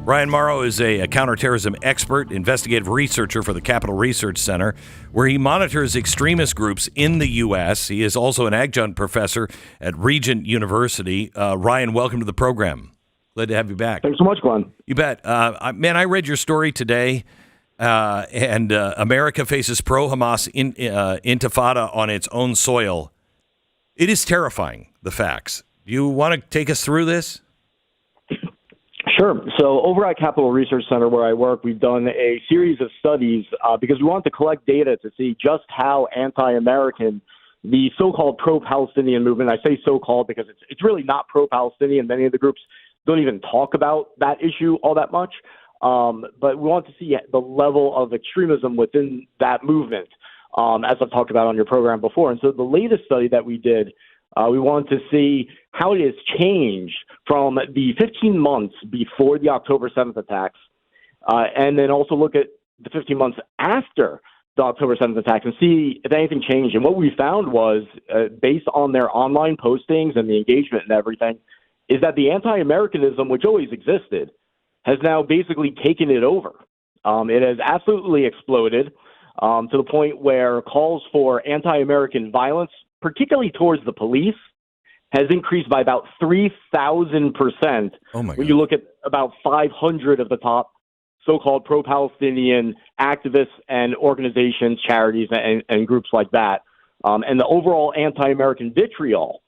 Ryan Mauro is a counterterrorism expert, investigative researcher for the Capital Research Center, where he monitors extremist groups in the U.S. He is also an adjunct professor at Regent University. Ryan, welcome to the program. Glad to have you back. Thanks so much, Glenn. You bet. Man, I read your story today, and America faces pro-Hamas intifada on its own soil. It is terrifying, the facts. Do you want to take us through this? Sure. So over at Capital Research Center, where I work, we've done a series of studies because we want to collect data to see just how anti-American the so-called pro-Palestinian movement, I say so-called because it's really not pro-Palestinian. Many of the groups don't even talk about that issue all that much. But we want to see the level of extremism within that movement, as I've talked about on your program before. And so the latest study that we did, we wanted to see how it has changed from the 15 months before the October 7th attacks, and then also look at the 15 months after the October 7th attacks and see if anything changed. And what we found was, based on their online postings and the engagement and everything, is that the anti-Americanism, which always existed, has now basically taken it over. It has absolutely exploded to the point where calls for anti-American violence, particularly towards the police, has increased by about 3,000%. Oh my God. When you look at about 500 of the top so-called pro-Palestinian activists and organizations, charities, and groups like that. And the overall anti-American vitriol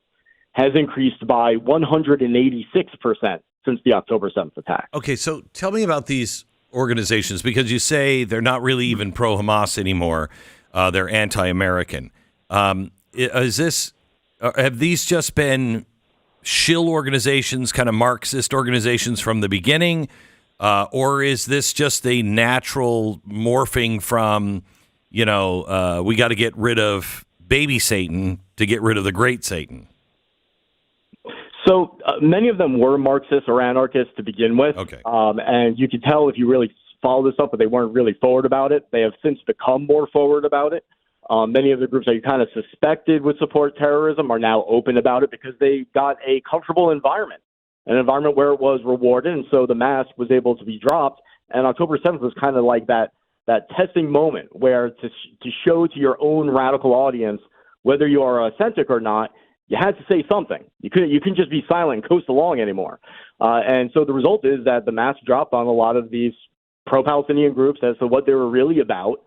has increased by 186% since the October 7th attack. Okay, so tell me about these organizations, because you say they're not really even pro-Hamas anymore. They're anti-American. Have these just been shill organizations, kind of Marxist organizations from the beginning? Or is this just a natural morphing from, we got to get rid of baby Satan to get rid of the great Satan? So many of them were Marxists or anarchists to begin with. Okay. And you could tell if you really follow this up, but they weren't really forward about it. They have since become more forward about it. Many of the groups that you kind of suspected would support terrorism are now open about it because they got a comfortable environment, an environment where it was rewarded, and so the mask was able to be dropped. And October 7th was kind of like that testing moment where to show to your own radical audience whether you are authentic or not, you had to say something. You couldn't just be silent and coast along anymore. And so the result is that the mask dropped on a lot of these pro-Palestinian groups as to what they were really about.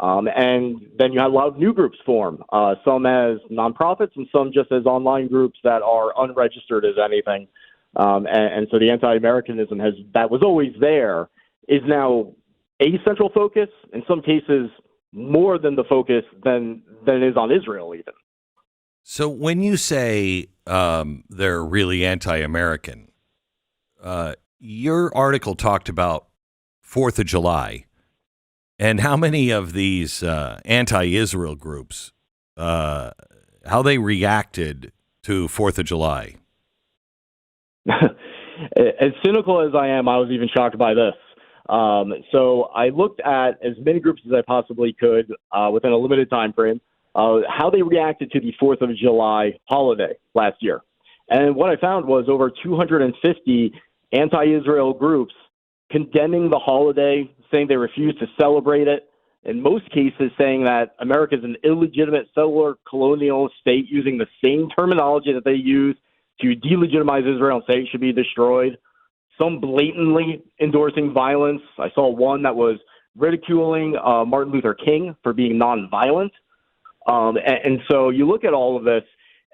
And then you had a lot of new groups form, some as nonprofits and some just as online groups that are unregistered as anything. And so the anti-Americanism that was always there is now a central focus, in some cases more than the focus than it is on Israel even. So when you say they're really anti-American, your article talked about 4th of July. And how many of these anti-Israel groups, how they reacted to 4th of July? As cynical as I am, I was even shocked by this. So I looked at as many groups as I possibly could within a limited time frame, how they reacted to the 4th of July holiday last year. And what I found was over 250 anti-Israel groups condemning the holiday, saying they refuse to celebrate it, in most cases saying that America is an illegitimate settler colonial state, using the same terminology that they use to delegitimize Israel and say it should be destroyed. Some blatantly endorsing violence. I saw one that was ridiculing Martin Luther King for being nonviolent. And so you look at all of this,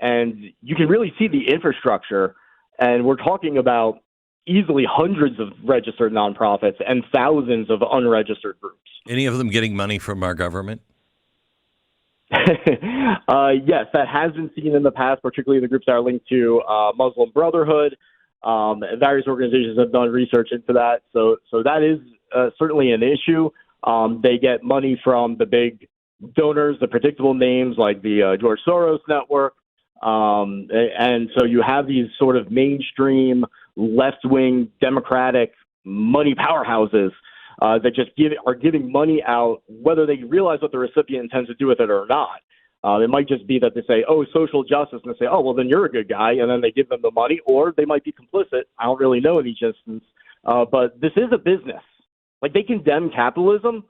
and you can really see the infrastructure, and we're talking about easily hundreds of registered nonprofits and thousands of unregistered groups. Any of them getting money from our government? Yes, that has been seen in the past, particularly the groups that are linked to Muslim Brotherhood. Various organizations have done research into that. So that is certainly an issue. They get money from the big donors, the predictable names like the George Soros Network. And so you have these sort of mainstream left-wing Democratic money powerhouses that just are giving money out, whether they realize what the recipient intends to do with it or not. It might just be that they say, oh, social justice, and they say, oh, well, then you're a good guy, and then they give them the money, or they might be complicit. I don't really know in each instance. But this is a business. Like, they condemn capitalism.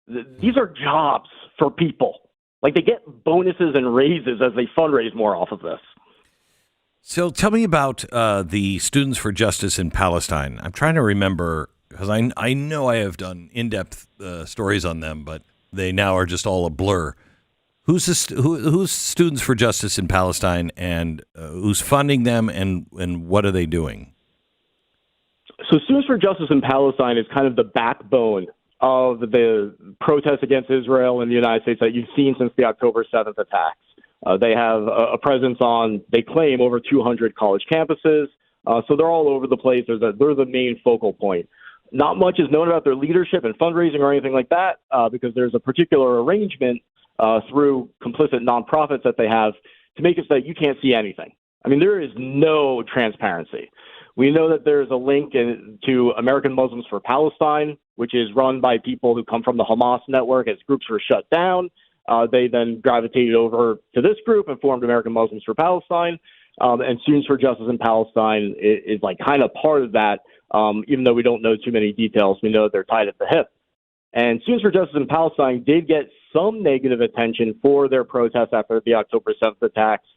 These are jobs for people. Like, they get bonuses and raises as they fundraise more off of this. So tell me about the Students for Justice in Palestine. I'm trying to remember, because I know I have done in-depth stories on them, but they now are just all a blur. Who's Students for Justice in Palestine, and who's funding them, and what are they doing? So Students for Justice in Palestine is kind of the backbone of the protests against Israel in the United States that you've seen since the October 7th attacks. They have a presence on, they claim, over 200 college campuses. So they're all over the place. They're the main focal point. Not much is known about their leadership and fundraising or anything like that because there's a particular arrangement through complicit nonprofits that they have to make it so that you can't see anything. I mean, there is no transparency. We know that there's a link to American Muslims for Palestine, which is run by people who come from the Hamas network as groups were shut down. They then gravitated over to this group and formed American Muslims for Palestine. And Students for Justice in Palestine is like kind of part of that, even though we don't know too many details. We know they're tied at the hip. And Students for Justice in Palestine did get some negative attention for their protests after the October 7th attacks,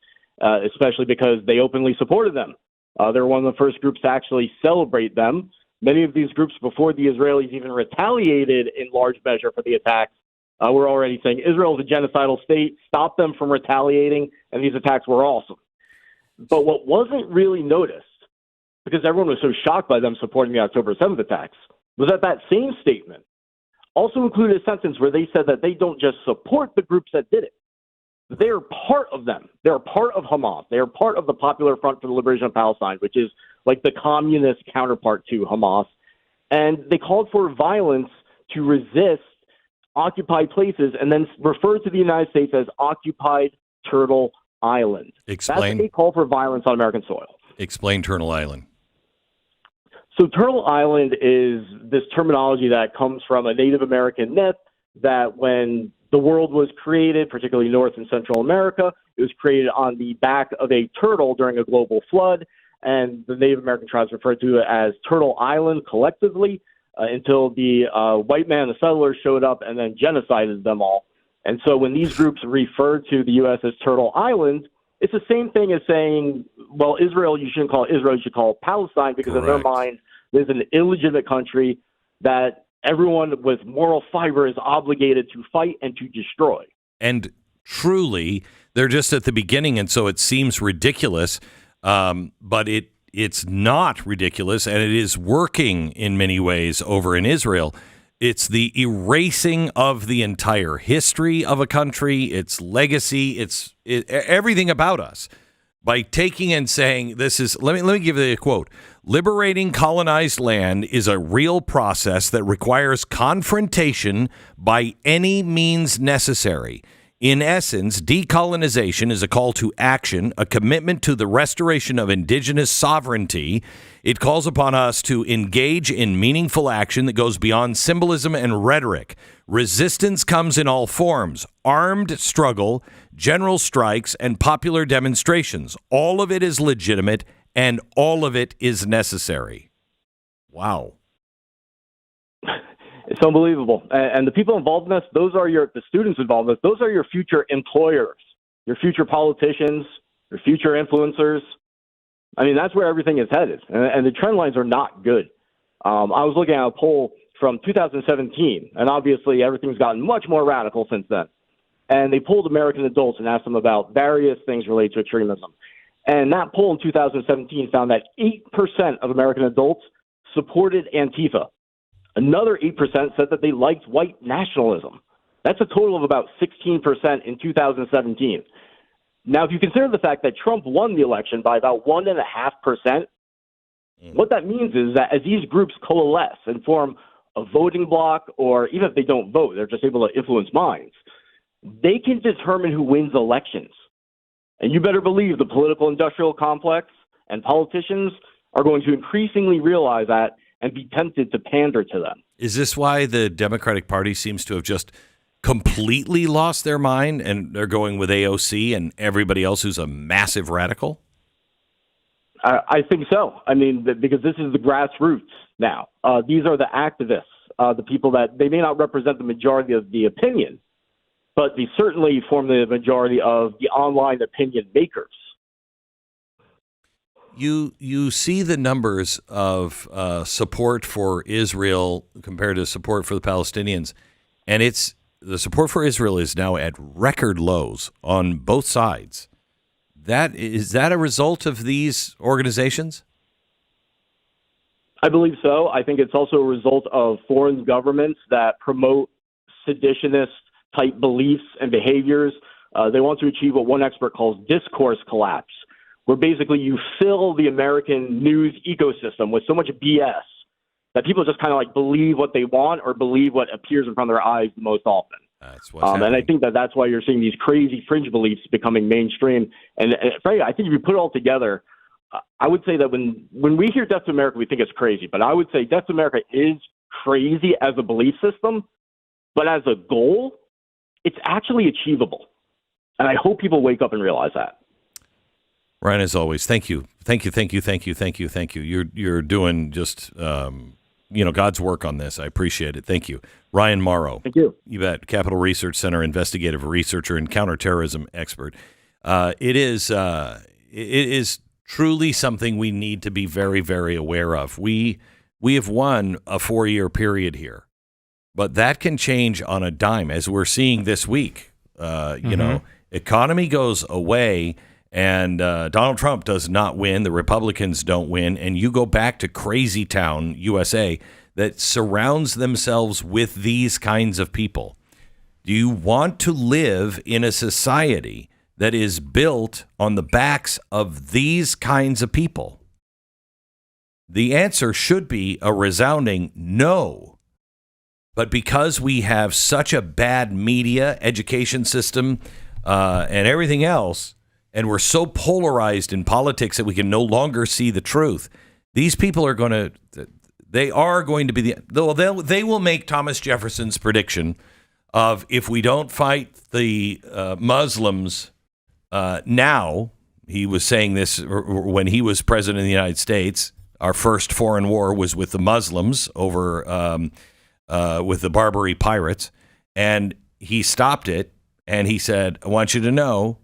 especially because they openly supported them. They were one of the first groups to actually celebrate them. Many of these groups, before the Israelis even retaliated in large measure for the attacks, were already saying Israel is a genocidal state, stop them from retaliating, and these attacks were awesome. But what wasn't really noticed, because everyone was so shocked by them supporting the October 7th attacks, was that same statement also included a sentence where they said that they don't just support the groups that did it. They are part of them. They're part of Hamas. They are part of the Popular Front for the Liberation of Palestine, which is like the communist counterpart to Hamas. And they called for violence to resist occupied places and then referred to the United States as occupied Turtle Island. Explain. That's a call for violence on American soil. Explain Turtle Island. So Turtle Island is this terminology that comes from a Native American myth that when the world was created, particularly North and Central America, it was created on the back of a turtle during a global flood, and the Native American tribes referred to it as Turtle Island collectively until the white man, the settlers, showed up and then genocided them all. And so when these groups refer to the U.S. as Turtle Island, it's the same thing as saying, well, Israel, you shouldn't call it Israel, you should call it Palestine, because in their mind, there's an illegitimate country that everyone with moral fiber is obligated to fight and to destroy. And truly, they're just at the beginning, and so it seems ridiculous, but it's not ridiculous, and it is working in many ways over in Israel. It's the erasing of the entire history of a country, its legacy, everything about us. By taking and saying, this is, let me give you a quote. Liberating colonized land is a real process that requires confrontation by any means necessary. In essence, decolonization is a call to action, a commitment to the restoration of indigenous sovereignty. It calls upon us to engage in meaningful action that goes beyond symbolism and rhetoric. Resistance comes in all forms: armed struggle, general strikes, and popular demonstrations. All of it is legitimate, and all of it is necessary. Wow. It's unbelievable. And the people involved in this, the students involved in this, those are your future employers, your future politicians, your future influencers. I mean, that's where everything is headed. And the trend lines are not good. I was looking at a poll from 2017, and obviously everything's gotten much more radical since then. And they polled American adults and asked them about various things related to extremism. And that poll in 2017 found that 8% of American adults supported Antifa. Another 8% said that they liked white nationalism. That's a total of about 16% in 2017. Now, if you consider the fact that Trump won the election by about 1.5%, what that means is that as these groups coalesce and form a voting bloc, or even if they don't vote, they're just able to influence minds, they can determine who wins elections. And you better believe the political industrial complex and politicians are going to increasingly realize that and be tempted to pander to them. Is this why the Democratic Party seems to have just completely lost their mind and they're going with AOC and everybody else who's a massive radical? I think so. I mean, because this is the grassroots. now. These are the activists, the people that they may not represent the majority of the opinion, but they certainly form the majority of the online opinion makers. You see the numbers of support for Israel compared to support for the Palestinians, and the support for Israel is now at record lows on both sides. Is that a result of these organizations? I believe so. I think it's also a result of foreign governments that promote seditionist-type beliefs and behaviors. They want to achieve what one expert calls discourse collapse, where basically you fill the American news ecosystem with so much BS that people just kind of like believe what they want or believe what appears in front of their eyes the most often. That's what's happening. And I think that's why you're seeing these crazy fringe beliefs becoming mainstream. And frankly, I think if you put it all together, I would say that when we hear Death to America, we think it's crazy. But I would say Death to America is crazy as a belief system, but as a goal, it's actually achievable. And I hope people wake up and realize that. Ryan, as always, thank you. You're doing just God's work on this. I appreciate it. Thank you. Ryan Mauro. Thank you. You bet. Capital Research Center investigative researcher and counterterrorism expert. It is truly something we need to be very, very aware of. We have won a 4-year period here, but that can change on a dime, as we're seeing this week. Economy goes away, and Donald Trump does not win. The Republicans don't win, and you go back to Crazy Town, USA, that surrounds themselves with these kinds of people. Do you want to live in a society that is built on the backs of these kinds of people? The answer should be a resounding no. But because we have such a bad media, education system, and everything else, and we're so polarized in politics that we can no longer see the truth, these people are going to be they will make Thomas Jefferson's prediction of, if we don't fight the Muslims now. He was saying this when he was president of the United States. Our first foreign war was with the Muslims over with the Barbary pirates, and he stopped it. And he said, "I want you to know,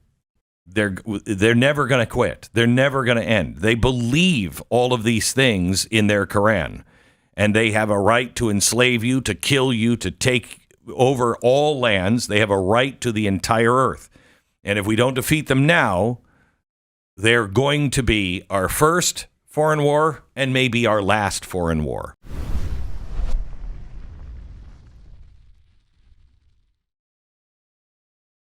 they're never going to quit. They're never going to end. They believe all of these things in their Quran, and they have a right to enslave you, to kill you, to take over all lands. They have a right to the entire earth. And if we don't defeat them now, they're going to be our first foreign war and maybe our last foreign war."